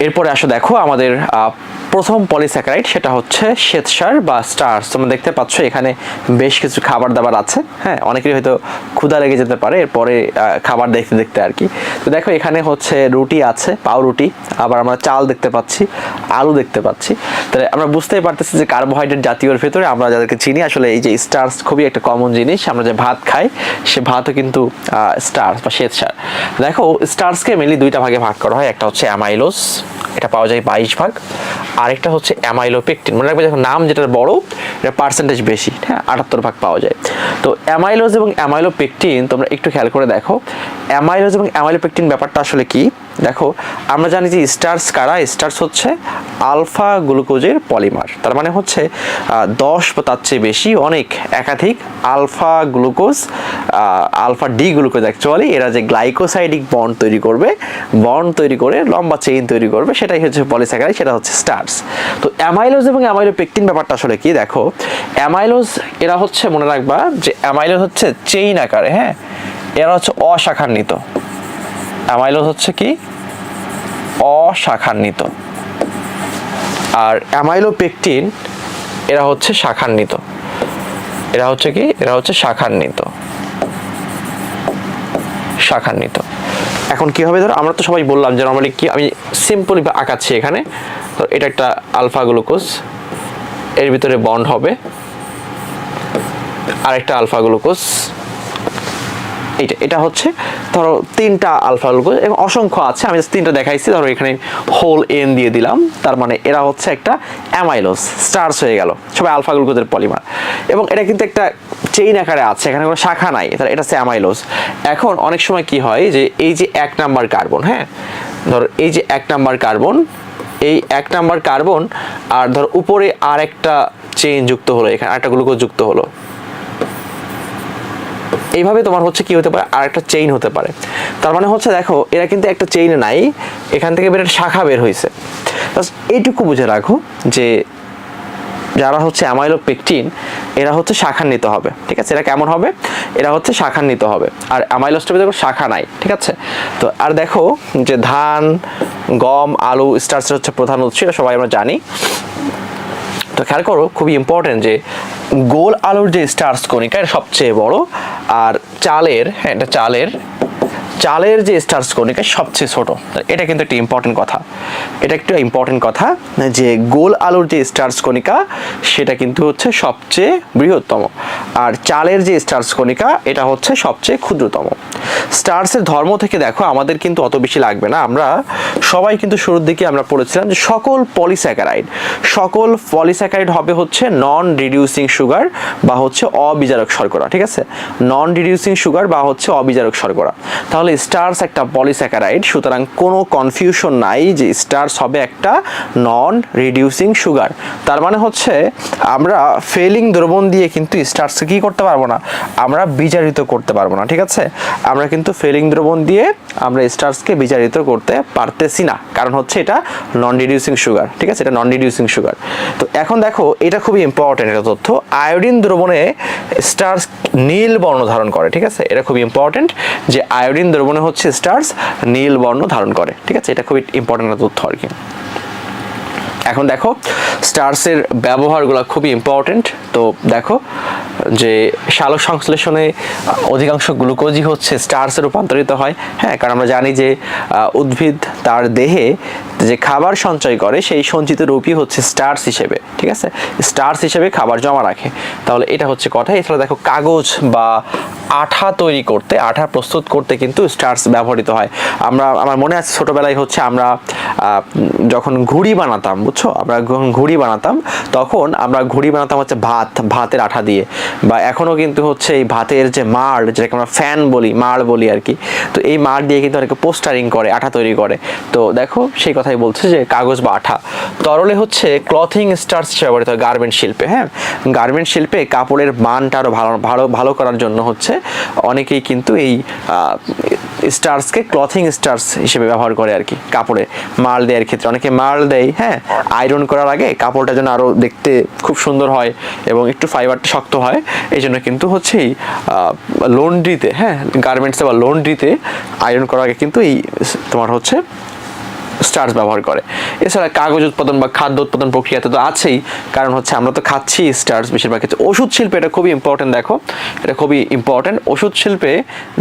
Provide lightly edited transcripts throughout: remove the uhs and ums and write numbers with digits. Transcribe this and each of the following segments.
এরপরে আসো দেখো আমাদের প্রথম পলিস্যাকারাইড, সেটা হচ্ছে শ্বেতসার বা স্টার্চ। তোমরা দেখতে পাচ্ছ এখানে বেশ কিছু খাবার দাবার আছে। হ্যাঁ, অনেকেরই হয়তো ক্ষুধা লেগে যেতে পারে এরপরে খাবার দেখতে দেখতে আর কি। তো দেখো এখানে হচ্ছে রুটি আছে, পাউরুটি, আবার আমরা চাল দেখতে পাচ্ছি, আলু দেখতে পাচ্ছি। তাহলে আমরা বুঝতেই পারতেছি যে কার্বোহাইড্রেট জাতীয়র ভেতরে আমরা যাদেরকে চিনি, আসলে এই যে স্টার্চ খুবই একটা কমন জিনিস। আমরা যে ভাত খাই সে ভাতও কিন্তু স্টার্চ বা শ্বেতসার। দেখো স্টার্চকে মেনলি দুইটা ভাগে ভাগ করা হয়। একটা হচ্ছে অ্যামাইলোজ, এটা পাওয়া যায় 22 ভাগ। আরেকটা হচ্ছে অ্যামাইলোপেকটিন, মনে রাখবে যখন নাম যেটা বড় এটা পার্সেন্টেজ বেশি, হ্যাঁ 78 ভাগ পাওয়া যায়। তো অ্যামাইলোজ এবং অ্যামাইলোপেকটিন তোমরা একটু খেয়াল করে দেখো, অ্যামাইলোজ এবং অ্যামাইলোপেকটিন ব্যাপারটা আসলে কি। দেখো আমরা জানি যে স্টার্চ কারা, স্টার্চ হচ্ছে আলফা গ্লুকোজের পলিমার। তার মানে হচ্ছে 10 বা তার চেয়ে বেশি অনেক একাধিক alpha glucose, alpha D glucose actually, এরা যে গ্লাইকোসাইডিক বন্ড তৈরি করবে, বন্ড তৈরি করে লম্বা চেইন তৈরি করবে, সেটাই হচ্ছে পলিস্যাকারাইড, সেটা হচ্ছে স্টার্চ। তো অ্যামাইলোজ এবং অ্যামাইলোপেকটিন ব্যাপারটা আসলে কি। দেখো অ্যামাইলোজ এরা হচ্ছে, মনে রাখবা যে অ্যামাইলোজ হচ্ছে চেইন আকারে, হ্যাঁ এরা হচ্ছে অশাখান্বিত। অ্যামাইলোজ হচ্ছে কি অশাখান্বিত, আর অ্যামাইলোপেকটিন এরা হচ্ছে শাখান্বিত। এরা হচ্ছে কি, এরা হচ্ছে শাখান্বিত, শাখান্বিত। এখন কি হবে, ধরো আমরা তো সবাই বললাম যে নরমালি কি, আমি সিম্পলি আঁকাচ্ছি এখানে। তো এটা একটা আলফা গ্লুকোজ, এর ভিতরে বন্ড হবে আরেকটা আলফা গ্লুকোজ, এটা হচ্ছে ধরো 3টা আলফা গ্লুকোজ এবং অসংখ্য আছে, আমি জাস্ট 3টা দেখাইছি। ধরো এখানে হোল এন দিয়ে দিলাম, তার মানে এরা হচ্ছে একটা অ্যামাইলোজ, স্টার্চ হয়ে গেল, সবাই আলফা গ্লুকোজের পলিমার। এবং এটা কিন্তু একটা চেইন আকারে আছে, এখানে কোনো শাখা নাই, তাহলে এটা হচ্ছে অ্যামাইলোজ। এখন অনেক সময় কি হয় যে এই যে 1 নাম্বার কার্বন, হ্যাঁ ধরো এই যে 1 নাম্বার কার্বন, এই 1 নাম্বার কার্বন আর ধরো উপরে আর একটা চেইন যুক্ত হলো, এখানে আরেকটা গ্লুকোজ যুক্ত হলো, এইভাবে তোমার হচ্ছে কি হতে পারে, আর একটা চেইন হতে পারে। তার মানে হচ্ছে দেখো এরা কিন্তু একটা চেইনে নাই, এখান থেকে বের একটা শাখা বের হয়েছে। এইটুকু বুঝে রাখো যে যারা হচ্ছে অ্যামাইলোপেকটিন এরা হচ্ছে শাখান্বিত হবে, ঠিক আছে। এরা কেমন হবে, এরা হচ্ছে শাখান্বিত হবে, আর অ্যামাইলোজটার ভিতরে কোনো শাখা নাই, ঠিক আছে। তো আর দেখো যে ধান, গম, আলু স্টার্চের হচ্ছে প্রধান উৎস, এটা সবাই আমরা জানি। তো খেয়াল করো খুবই ইম্পর্টেন্ট যে গোল আলুর যে স্টার্চ কণিকা এটা সবচেয়ে বড়, আর চালের, হ্যাঁ এটা চালের যে স্টার্চ কণিকা সবচেয়ে ছোট। এটা কিন্তু একটা ইম্পর্টেন্ট কথা, এটা একটা ইম্পর্টেন্ট কথা যে গোল আলুর যে স্টার্চ কণিকা সেটা কিন্তু হচ্ছে সবচেয়ে বৃহত্তম, আর চালের যে স্টার্চ কণিকা এটা হচ্ছে সবচেয়ে ক্ষুদ্রতম। স্টার্চের ধর্ম থেকে দেখো আমাদের কিন্তু অত বেশি লাগবে না, আমরা সবাই কিন্তু শুরুর দিকে আমরা পড়েছিলাম যে সকল পলিস্যাকারাইড হবে হচ্ছে নন রিডিউসিং সুগার বা হচ্ছে অবিজারক শর্করা, ঠিক আছে। নন রিডিউসিং সুগার বা হচ্ছে অবিজারক শর্করা। তাহলে স্টার্চ একটা পলিস্যাকারাইড, সুতরাং কোনো কনফিউশন নাই যে স্টার্চ হবে একটা নন রিডিউসিং সুগার। তার মানে হচ্ছে আমরা ফেলিং দ্রবণ দিয়ে কিন্তু স্টার্চকে কি করতে পারবো না, আমরা বিজারিত করতে পারবো না, ঠিক আছে। আমরা কিন্তু ফেলিং দ্রবণ দিয়ে আমরা স্টার্চকে বিজারিত করতে পারতেছি না, কারণ হচ্ছে এটা নন রিডিউসিং সুগার, ঠিক আছে, এটা নন রিডিউসিং সুগার। তো এখন দেখো এটা খুবই ইম্পর্টেন্ট একটা তথ্য, আয়োডিন দ্রবণে স্টার্চ নীল বর্ণ ধারণ করে, ঠিক আছে। এটা খুবই ইম্পর্টেন্ট যে আয়োডিন দ্রবণে হচ্ছে স্টার্চ নীল বর্ণ ধারণ করে, ঠিক আছে। এটা খুবই ইম্পর্টেন্ট একটা তথ্য আর কি। এখন দেখো স্টার্চের ব্যবহারগুলো খুবই ইম্পর্টেন্ট। তো দেখো যে সালোক সংশ্লেষণে অধিকাংশ গ্লুকোজই হচ্ছে স্টার্চে রূপান্তরিত হয়, হ্যাঁ কারণ আমরা জানি যে উদ্ভিদ তার দেহে যে খাবার সঞ্চয় করে সেই সঞ্চিত রূপই হচ্ছে স্টার্চ হিসেবে, ঠিক আছে, স্টার্চ হিসেবে খাবার জমা রাখে। তাহলে এটা হচ্ছে কথা। এছাড়া দেখো কাগজ বা আঠা তৈরি করতে, আঠা প্রস্তুত করতে কিন্তু স্টার্চ ব্যবহৃত হয়। আমার মনে আছে ছোটবেলায় হচ্ছে আমরা যখন ঘুড়ি বানাতাম, বুঝছো, আমরা যখন ঘুড়ি বানাতাম তখন আমরা ঘুড়ি বানাতাম হচ্ছে ভাতের আঠা দিয়ে, বা এখনো কিন্তু হচ্ছে এই ভাতের যে মাড়, যেটাকে আমরা ফ্যান বলি, মাড় বলি আর কি, তো এই মাড় দিয়ে কিন্তু অনেকে পোস্টারিং করে, আঠা তৈরি করে। তো দেখো সেই কথাই বলছে যে কাগজ বা আঠা। তরলে হচ্ছে ক্লথিং স্টার্চ ব্যবহৃত হয় গার্মেন্ট শিল্পে, হ্যাঁ গার্মেন্ট শিল্পে কাপড়ের মানটা আরো ভালো করার জন্য হচ্ছে অনেকেই কিন্তু এই স্টার্চকে ক্লথিং স্টার্চ হিসেবে ব্যবহার করে আর কি। কাপড়ে মাল দেওয়ার ক্ষেত্রে অনেকে মাল দেয়, হ্যাঁ আয়রন করার আগে কাপড়টা যেন আরো দেখতে খুব সুন্দর হয় এবং একটু ফাইবারটা শক্ত হয়, এই জন্য কিন্তু হচ্ছে এই লন্ড্রিতে, হ্যাঁ গার্মেন্টসে বা লন্ড্রিতে আয়রন করার আগে কিন্তু এই তোমার হচ্ছে স্টার্চ ব্যবহার করে। এছাড়া কাগজ উৎপাদন বা খাদ্য উৎপাদন প্রক্রিয়াতে তো আছেই, কারণ হচ্ছে আমরা তো খাচ্ছি স্টার্চ বেশিরভাগ ক্ষেত্রে। ওষুধ শিল্পে এটা খুবই ইম্পর্টেন্ট, দেখো এটা খুবই ইম্পর্টেন্ট। ওষুধ শিল্পে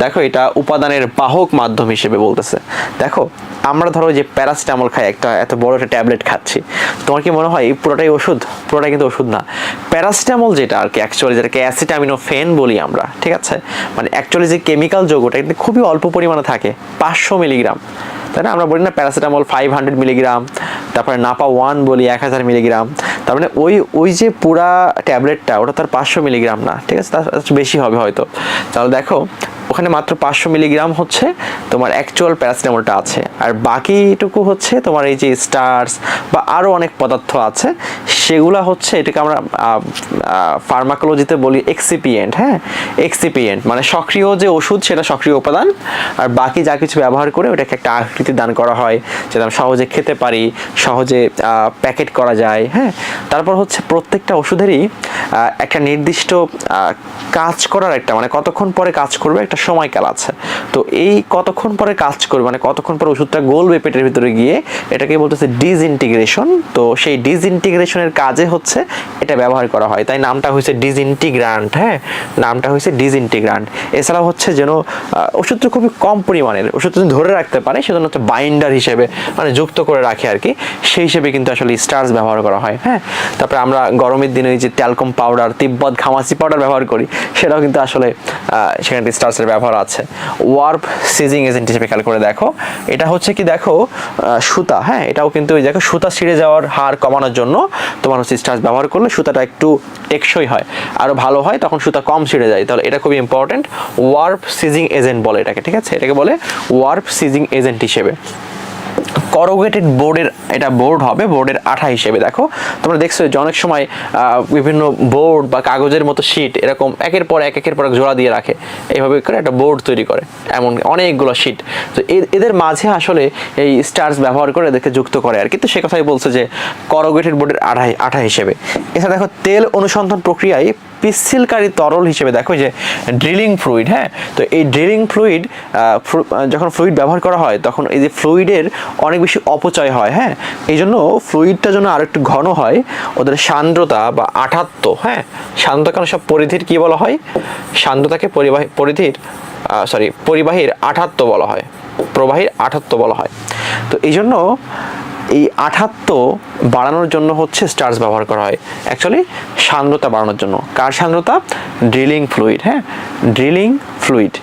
দেখো এটা উপাদানের বাহক মাধ্যম হিসেবে বলতেছে। দেখো আমরা ধরো যে প্যারাসিটামল খাই, একটা এত বড় একটা ট্যাবলেট খাচ্ছি, তোমার কি মনে হয় এই পুরোটাই ওষুধ? পুরোটাই কিন্তু ওষুধ না। প্যারাসিটামল যেটা আর কি অ্যাকচুয়ালি, যেটাকে অ্যাসিটামিনোফেন বলি আমরা, ঠিক আছে, মানে অ্যাকচুয়ালি যে কেমিক্যাল যৌগটা কিন্তু খুবই অল্প পরিমাণে থাকে, 500 মিলিগ্রাম, তাই না? আমরা বলি না প্যারাসিটামল 500 মিলিগ্রাম, তারপরে নাপা 1 বলি 1000 মিলিগ্রাম, তার মানে ওই যে পুরা ট্যাবলেটটা ওটা তার 500 মিলিগ্রাম না, ঠিক আছে, তার বেশি হবে হয়তো। তাহলে দেখো ওখানে মাত্র 500 মিলিগ্রাম হচ্ছে তোমার অ্যাকচুয়াল প্যারাসিটামলটা আছে, আর বাকিটুকু হচ্ছে তোমার এই যে স্টার্চ বা আরও অনেক পদার্থ আছে, সেগুলা হচ্ছে এটাকে আমরা ফার্মাকোলজিতে বলি এক্সিপিয়েন্ট। হ্যাঁ, এক্সিপিয়েন্ট মানে সক্রিয় যে ওষুধ সেটা সক্রিয় উপাদান, আর বাকি যা কিছু ব্যবহার করে ওটাকে একটা আকৃতি দান করা হয়, যেটা আমরা সহজে খেতে পারি, সহজে প্যাকেট করা যায়। হ্যাঁ, তারপর হচ্ছে প্রত্যেকটা ওষুধেরই একটা নির্দিষ্ট কাজ করার একটা, মানে কতক্ষণ পরে কাজ করবে একটা সময়কাল আছে। তো এই কতক্ষণ পরে কাজ করবে মানে কতক্ষণ পরে ওষুধটা গলবে পেটের ভিতরে গিয়ে, এটাকে বলতেছে ডিসইন্টিগ্রেশন। তো সেই ডিসইন্টিগ্রেশনের কাজে হচ্ছে এটা ব্যবহার করা হয়, তাই নামটা হয়েছে ডিসইন্টিগ্রান্ট। হ্যাঁ, নামটা হয়েছে ডিসইন্টিগ্রান্ট। এছাড়াও হচ্ছে যেন ওষুধটা খুবই কম পরিমাণের, ওষুধটা ধরে রাখতে পারে সেজন্য হচ্ছে বাইন্ডার হিসেবে, মানে যুক্ত করে রাখে আর কি, সেই হিসেবে কিন্তু আসলে স্টার্চ ব্যবহার করা হয়। হ্যাঁ, তারপরে আমরা গরমের দিনে ওই যে ট্যালকম পাউডার, তিব্বত ঘামাচি পাউডার ব্যবহার করি, সেটাও কিন্তু আসলে সেখানে স্টার্চের ব্যবহার আছে। ওয়ার্প সিজিং এজেন্ট হিসেবে খেয়াল করে দেখো, এটা হচ্ছে কি দেখো সুতা। হ্যাঁ, এটাও কিন্তু ওই দেখো সুতা ছিঁড়ে যাওয়ার হার কমানোর জন্য তোমার হচ্ছে স্টার্চ ব্যবহার করলে সুতাটা একটু টেকসই হয়, আরও ভালো হয়, তখন সুতা কম ছিঁড়ে যায়। তাহলে এটা খুবই ইম্পর্টেন্ট, ওয়ার্প সিজিং এজেন্ট বলে এটাকে, ঠিক আছে, এটাকে বলে ওয়ার্প সিজিং এজেন্ট হিসেবে। করোগেটেড বোর্ডের, এটা বোর্ড হবে, বোর্ডের আঠা হিসেবে। দেখো তোমরা দেখছো যে অনেক সময় বিভিন্ন বোর্ড বা কাগজের মতো শিট এরকম একের পর এক জোড়া দিয়ে রাখে, এইভাবে করে একটা বোর্ড তৈরি করে, এমন অনেকগুলো শিট। তো এদের মাঝে আসলে এই স্টার্চ ব্যবহার করে এদেরকে যুক্ত করে আর কি। তো সে কথাই বলছে যে করোগেটেড বোর্ডের আঠা হিসেবে। এছাড়া দেখো তেল অনুসন্ধান প্রক্রিয়ায় পিচ্ছিলকারী তরল হিসেবে দেখো যে ড্রিলিং ফ্লুইড। হ্যাঁ, তো এই ড্রিলিং ফ্লুইড যখন ফ্লুইড ব্যবহার করা হয় তখন এই যে ফ্লুইডের অনেক বেশি অপচয় হয়। হ্যাঁ, এই জন্য ফ্লুইডটা যেন আর একটু ঘন হয়, ওদের সান্দ্রতা বা আঠাত্ব, হ্যাঁ সান্দ্রতা, কারণ সব পরিধির কি বলা হয়, সান্দ্রতাকে পরিবাহীর আঠাত্ব বলা হয়, প্রবাহীর আঠাত্ব বলা হয়। তো এই জন্য এই আঠাত্ব বাড়ানোর জন্য হচ্ছে স্টার্চ ব্যবহার করা হয়, অ্যাকচুয়ালি সান্দ্রতা বাড়ানোর জন্য। কার সান্দ্রতা? Drilling fluid. হ্যাঁ, ড্রিলিং ফ্লুইড।